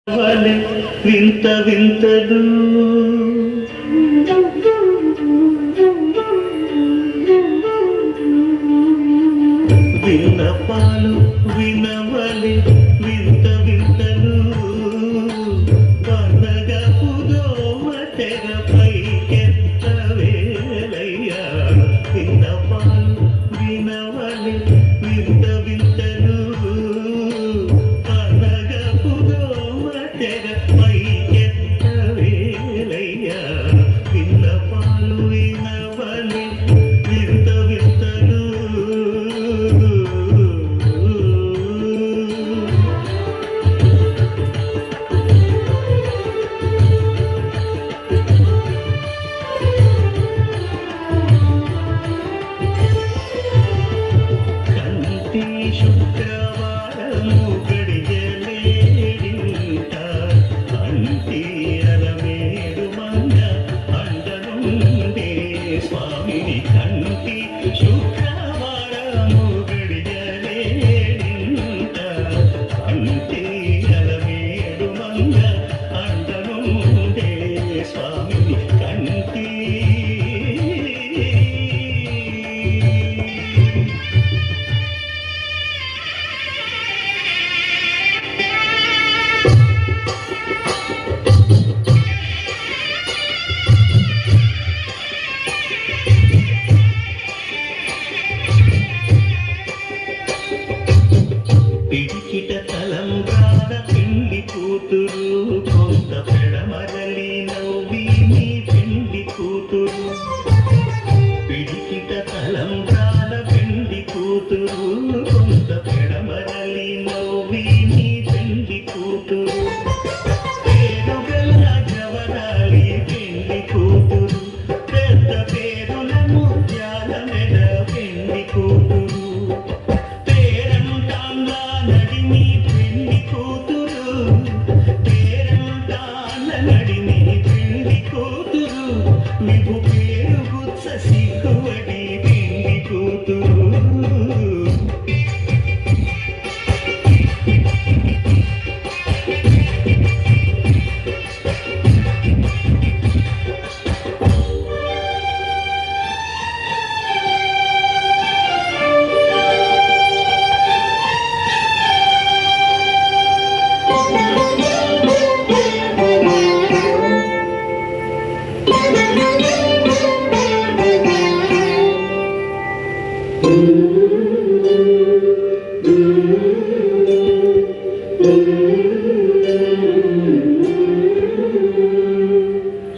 వింత వింతలు విన్నపాలు వినవలి వింత వింతలు పండగ పుదోమ తెరపై కెత్తవేలయ్యా విన్నపాలు వినవలి వింత వింతలు పండగ పుదోమ తెరపై కెత్తవేలయ్యా విన్నపాలు వినవలి వింత వింతలు శుక్రవారము గడియలేడింట అంటి అలమేడు మంగ అండనుండే స్వామిని కంటి శుక్రవారము గడియలేడింట అంటి అలమేడు మంగ అండనుండే స్వామిని కంటి పిడికిట తలంబ్రాల పెండి కూతురు కొంత పెడమరలి నవ్వి నీ పెండి కూతురు పిడికిట తలంబ్రాల పెండి కూతురు కొంత పెడమరలి నవ్వి నీ పెండి కూతురు పేరుగల జవరాలి పెండి కూతురు పెద్ద పేరుల ముత్యాల మెడ పెండి కూతురు నడిని పెళ్లి కూతురు పేరంటాల నడిని పెళ్లి కూతురు నీకు పేరు గుచ్చ సిగ్గువడి పెళ్లి కూతురు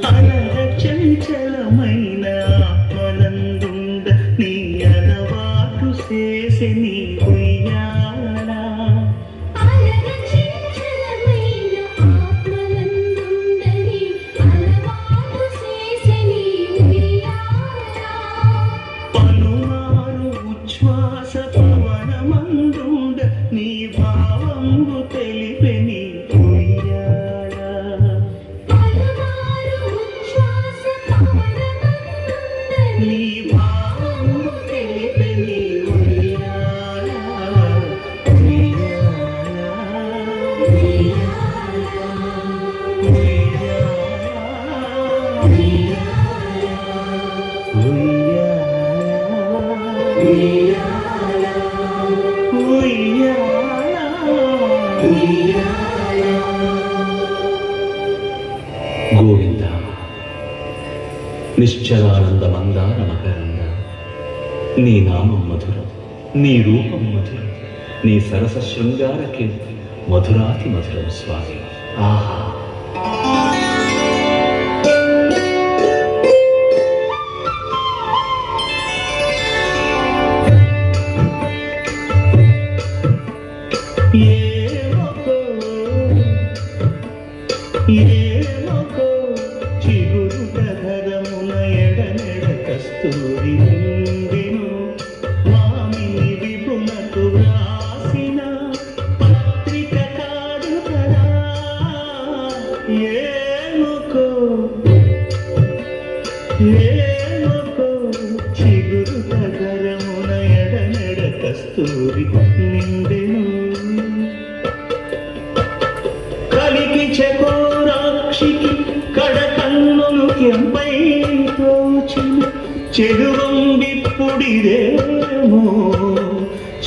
అలర చంచలమైన ఆత్మలందుండ నీ అలవాటు చేసి నీ ఉయ్యాల పలువారు ఉచ్ఛ్వాస పవనమందుండ నీ భావంబు తెలిపే నీ ఉయ్యాల నీ భావంబు తెలిపే నీ ఉయ్యాల గోవింద నిశ్చలానంద మందార మకరంద నీ నామం మధురం నీ రూపం మధురం నీ సరస శృంగార కీర్తి మధురాతి మధురం స్వామి ఆహా ఏమకో చిగురుట ధరమున ఎడనెడ కస్తూరి నిండెను మామి విపునకు వ్రాసిన పత్రిక కాదు కదా ఏమకో చిగురుట ధరమున ఎడనెడ కస్తూరి నిండెను కలికి కడలికి చకోరాక్షికి కడకన్నులు ఎంపై తోచిన చెడువంబిప్పుడిదేమో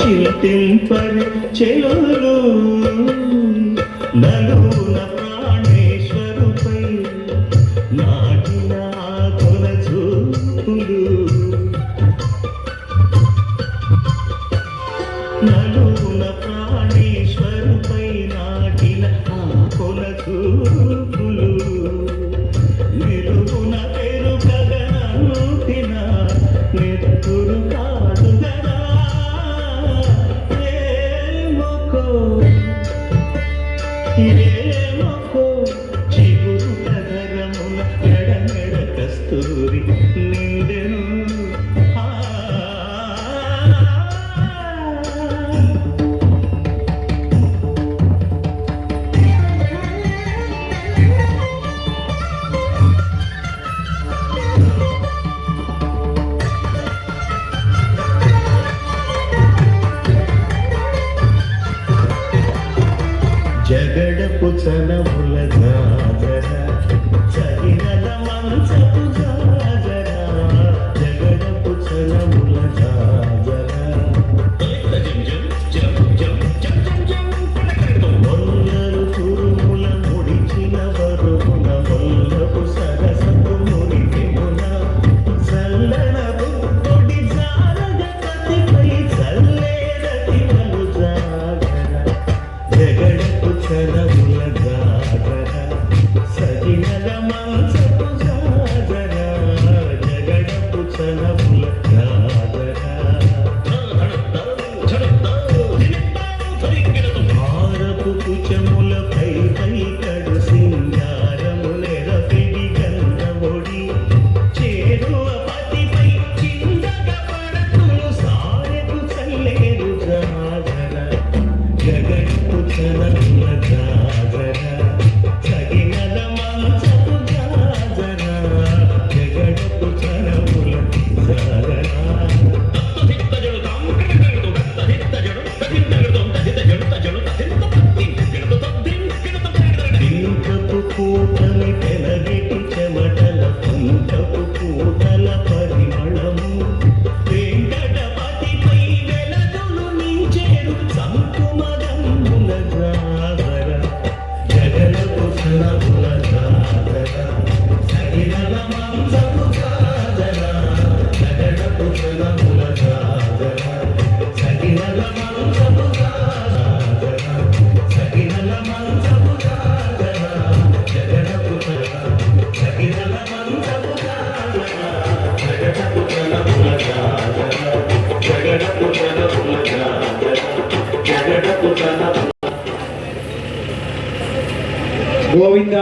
చింతింపరి చెలులు నలున ప్రాణేశ్వరుపై నాటిన కొన చూపులు నలున ప్రాణేశ్వరుపై నాటిన కొన చూపులు నిలువున పెరుగగనంటిన నెత్తురు కాదు గదా ఏమొకో చిగురు నగరమున ఎడమెడ కస్తూరి నిండెను ఆ జగడపు చనముల జాజర చగినల మంచపు జాజర జగడపు చనముల జాజర మొల్లలు తురుముల ముడిచిన బరువున మొల్లపు సరసపు మురికెమున చల్లన బుద్ధుడి జారగ కతిపై చల్లేరతిమలు జాగర జగడపు చనముల జాగర సగినల మంచపు జాగర జగడపు చనముల జాగర హారపు కుచముల పై కడు సింగారములెర పిడి గంధముడి చేరువ పతిపై చిందగ పడతులు సారెకు చల్లేరు జాగర జగడపు చనముల జాగర సగినల మంచపు జాగర జగడపు చనముల జాగర పింకపు పూటని పెనగెటి చెమటల పింకపు పూటల పరిమళము వెంకటపతిపై వెలదులు నించేరు సంకుమదముల జాగర జగడపు చనముల జాగర సగినల మంచపు జాగర జగడపు చనముల జాగర సగినల మంచపు జాగర సగినల మంచపు జాగర జగడపు సగినల మంచపు జాగర జగడపు చనముల జాగర జగడపు చనముల జాగర జగడపు చనముల గోవింద